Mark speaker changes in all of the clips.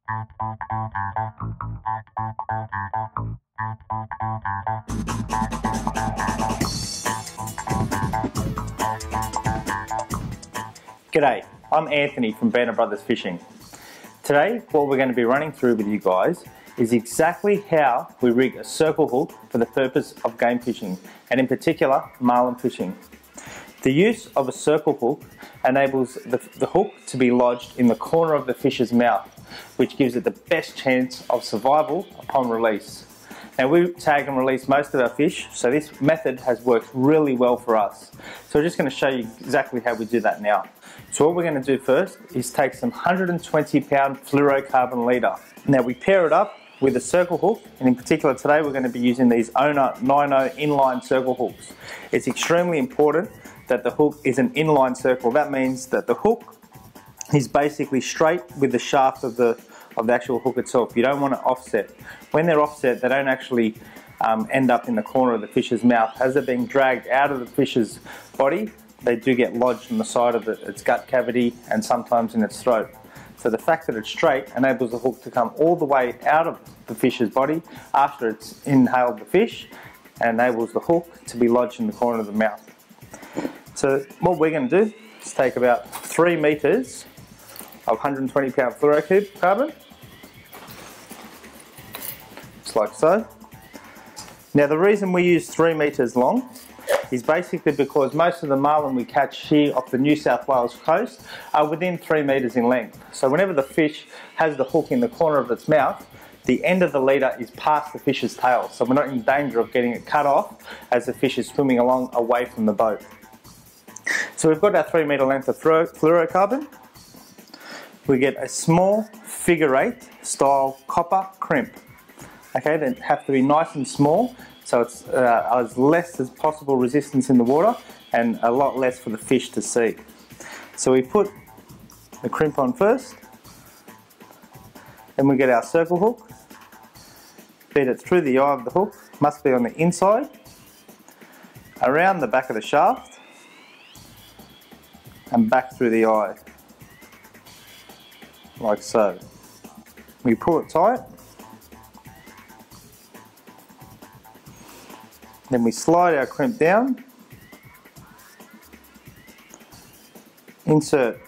Speaker 1: G'day, I'm Anthony from Banner Brothers Fishing. Today, what we're going to be running through with you guys is exactly how we rig a circle hook for the purpose of game fishing, and in particular, marlin fishing. The use of a circle hook enables the hook to be lodged in the corner of the fish's mouth, which gives it the best chance of survival upon release. Now, we tag and release most of our fish, so this method has worked really well for us. So we're just going to show you exactly how we do that now. So what we're going to do first is take some 120 pound fluorocarbon leader. Now we pair it up with a circle hook, and in particular today we're going to be using these Owner 90 inline circle hooks. It's extremely important that the hook is an inline circle. That means that the hook is basically straight with the shaft of the actual hook itself. You don't want to offset. When they're offset, they don't actually end up in the corner of the fish's mouth. As they're being dragged out of the fish's body, they do get lodged in the side of its gut cavity and sometimes in its throat. So the fact that it's straight enables the hook to come all the way out of the fish's body after it's inhaled the fish, and enables the hook to be lodged in the corner of the mouth. So what we're going to do is take about 3 meters of 120 pound fluorocarbon, just like so. Now the reason we use 3 meters long is basically because most of the marlin we catch here off the New South Wales coast are within 3 meters in length. So whenever the fish has the hook in the corner of its mouth, the end of the leader is past the fish's tail, so we're not in danger of getting it cut off as the fish is swimming along away from the boat. So we've got our 3 meter length of fluorocarbon. We get a small figure 8 style copper crimp. Okay, they have to be nice and small, so it's as less as possible resistance in the water and a lot less for the fish to see. So we put the crimp on first, then we get our circle hook, feed it through the eye of the hook, must be on the inside, around the back of the shaft and back through the eye, like so. We pull it tight, then we slide our crimp down, insert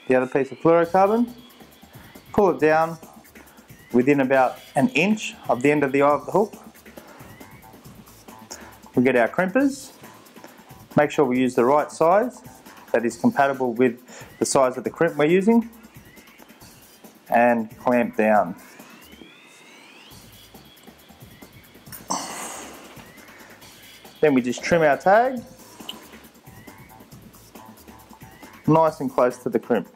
Speaker 1: the other piece of fluorocarbon, pull it down within about 1 inch of the end of the eye of the hook. We get our crimpers, make sure we use the right size that is compatible with the size of the crimp we're using, and clamp down. Then we just trim our tag nice and close to the crimp.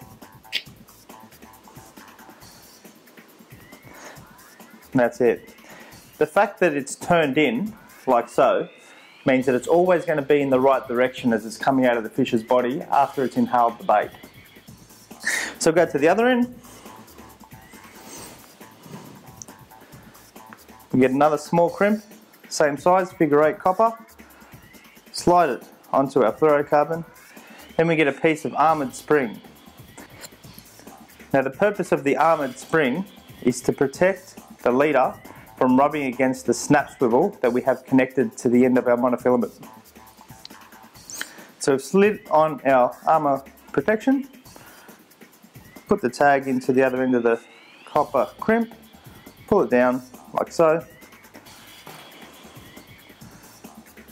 Speaker 1: And that's it. The fact that it's turned in like so means that it's always going to be in the right direction as it's coming out of the fish's body after it's inhaled the bait. So go to the other end. We get another small crimp, same size, figure 8 copper. Slide it onto our fluorocarbon. Then we get a piece of armoured spring. Now the purpose of the armoured spring is to protect the leader from rubbing against the snap swivel that we have connected to the end of our monofilament. So we've slid on our armour protection, put the tag into the other end of the copper crimp, pull it down like so,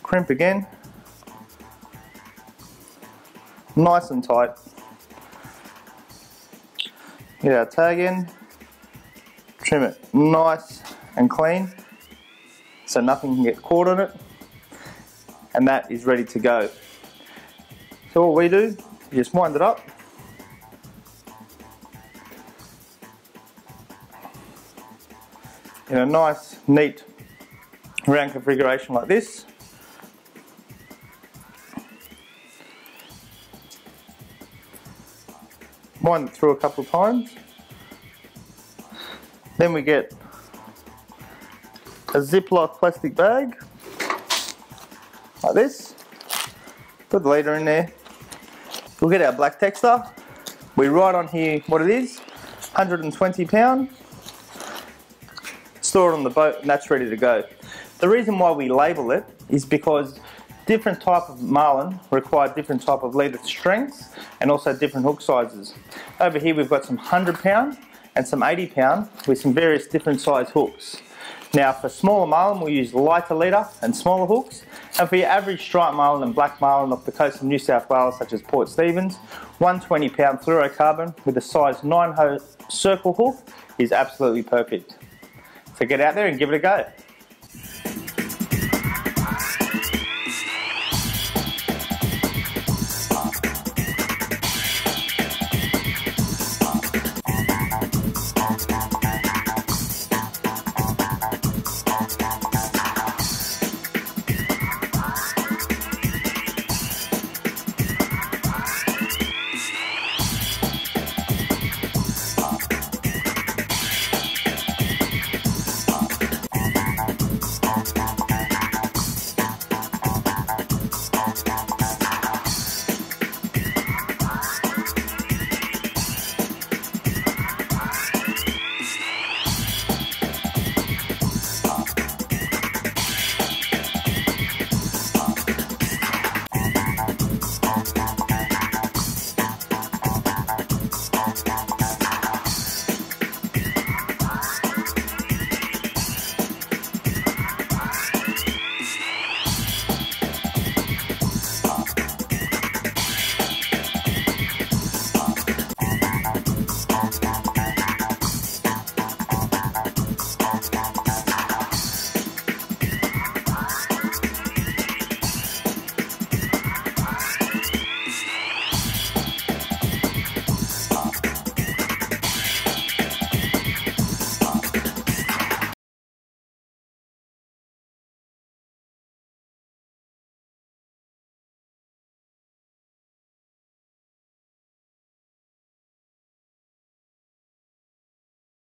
Speaker 1: crimp again, nice and tight. Get our tag in, trim it nice and clean so nothing can get caught on it, and that is ready to go. So what we do, you just wind it up, in a nice neat round configuration like this. Wind it through a couple of times. Then we get a Ziploc plastic bag like this. Put the leader in there. We'll get our black texture. We write on here what it is. 120 pound, store it on the boat, and that's ready to go. The reason why we label it is because different type of marlin require different type of leader strengths and also different hook sizes. Over here we've got some 100 pound and some 80 pound with some various different size hooks. Now for smaller marlin we'll use lighter leader and smaller hooks, and for your average striped marlin and black marlin off the coast of New South Wales such as Port Stephens, 120 pound fluorocarbon with a size 9 circle hook is absolutely perfect. So get out there and give it a go.